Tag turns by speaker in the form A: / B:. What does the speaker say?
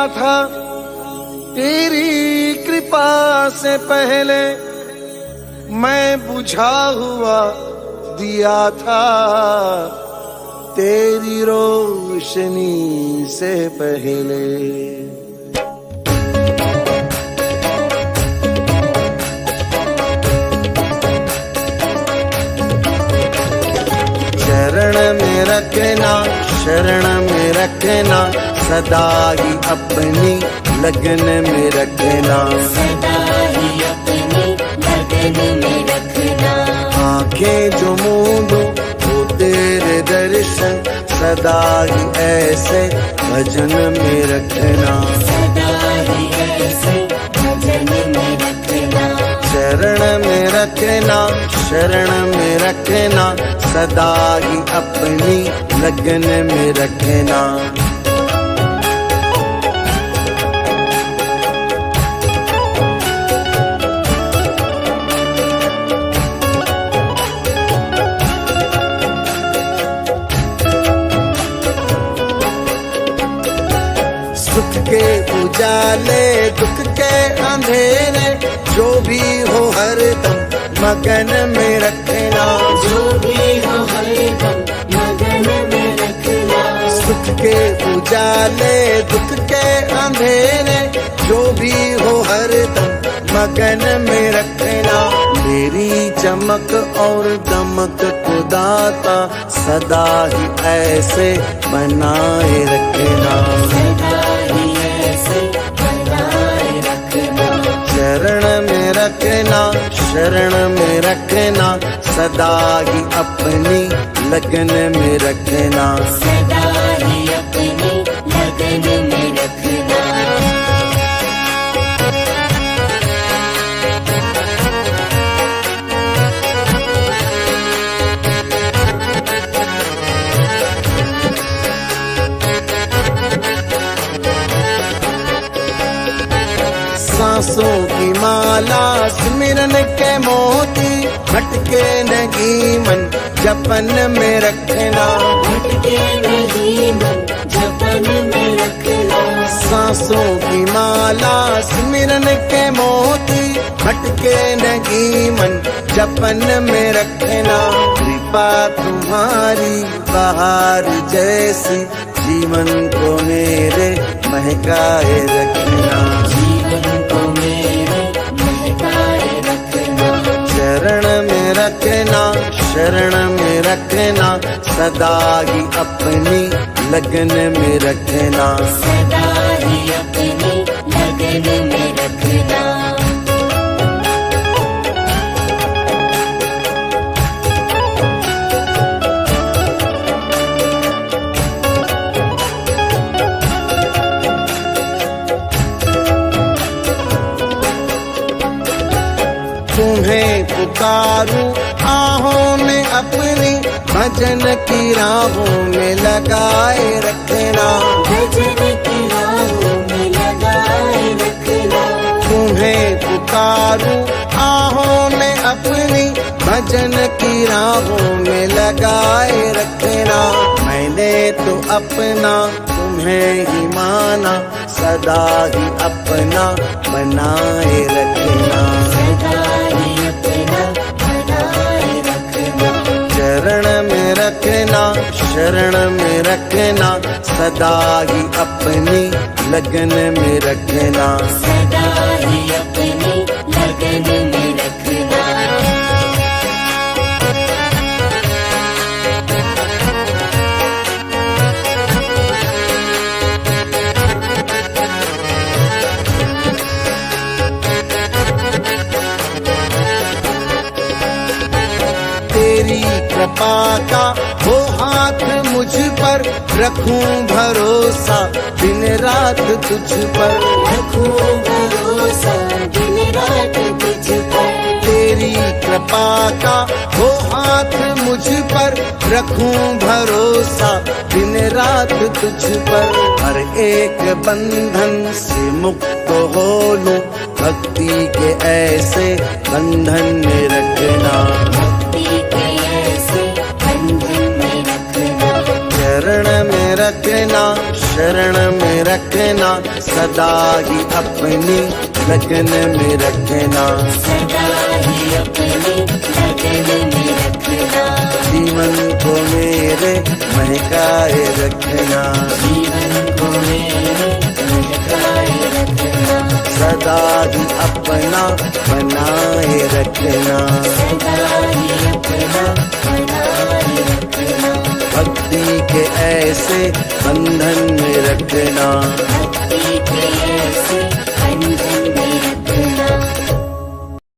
A: था तेरी कृपा से पहले, मैं बुझा हुआ दिया था तेरी रोशनी से पहले। शरण में रखना, शरण में रखना, सदा ही अपनी लगन में रखना,
B: सदा ही अपनी लगन में रखना।
A: आंखें जो मूंदो वो तेरे दर्शन, सदा ही ऐसे भजन में रखना,
B: सदा ही ऐसे भजन में रखना।
A: शरण में रखना, शरण में रखना, सदा ही अपनी लगन में रखना। सुख के उजाले दुख के अंधेरे, जो भी हो हरदम मगन में रखना,
B: जो भी हो हरदम मगन में रखना।
A: सुख के उजाले दुख के अंधेरे, जो भी हो हरदम मगन में रखना। तेरी चमक और दमक को दाता सदा ही ऐसे बनाए रखना,
B: सदा ही ऐसे बनाए रखना।
A: शरण में रखना, शरण में रखना, सदा ही अपनी लगन में रखना,
B: सदा ही अपनी लगन में रखना।
A: सांसों की माला सिमरन के मोती, भटके नहीं मन जपन में रखना,
B: भटके नहीं मन जपन में रखना।
A: सांसों की माला सिमरन के मोती, भटके नहीं मन जपन में रखना। कृपा तुम्हारी बहार जैसी, जीवन को मेरे महकाए रखना,
B: जीवन को मेरे महकाए रखना।
A: शरण में रखना, शरण में रखना, सदा ही अपनी लगन में रखना,
B: सदा ही अपनी लगन में रखना।
A: तुम्हें पुकारूं आहों में अपनी, भजन की राहों में लगाए रखना,
B: भजन की राहों में लगाए रखना।
A: तुम्हें पुकारूं आहों में अपनी, भजन की राहों में लगाए रखना। मैंने तो अपना तुम्हें ही माना, सदा ही अपना बनाए रखना,
B: सदा ही अपना बनाए रखना।
A: शरण में रखना, शरण में रखना, सदा ही अपनी लगन में रखना,
B: सदा ही अपनी लगन में रखना।
A: तेरी कृपा का हो हाथ मुझ पर, रखूं भरोसा दिन रात तुझ पर,
B: रखूं भरोसा दिन रात तुझ पर।
A: तेरी कृपा का हो हाथ मुझ पर, रखूं भरोसा दिन रात तुझ पर। हर एक बंधन से मुक्त हो लूं, भक्ति के ऐसे बंधन में रखना,
B: भक्ति के ऐसे बंधन में रखना।
A: शरण में रखना, शरण में रखना, सदा ही अपनी लगन में रखना,
B: सदा ही अपनी लगन में रखना,
A: जीवन को मेरे महकाए रखना,
B: जीवन को मेरे महकाए रखना,
A: सदा ही अपना बनाए रखना,
B: सदा ही अपना बनाए रखना,
A: भक्ति के ऐसे बंधन में रखना,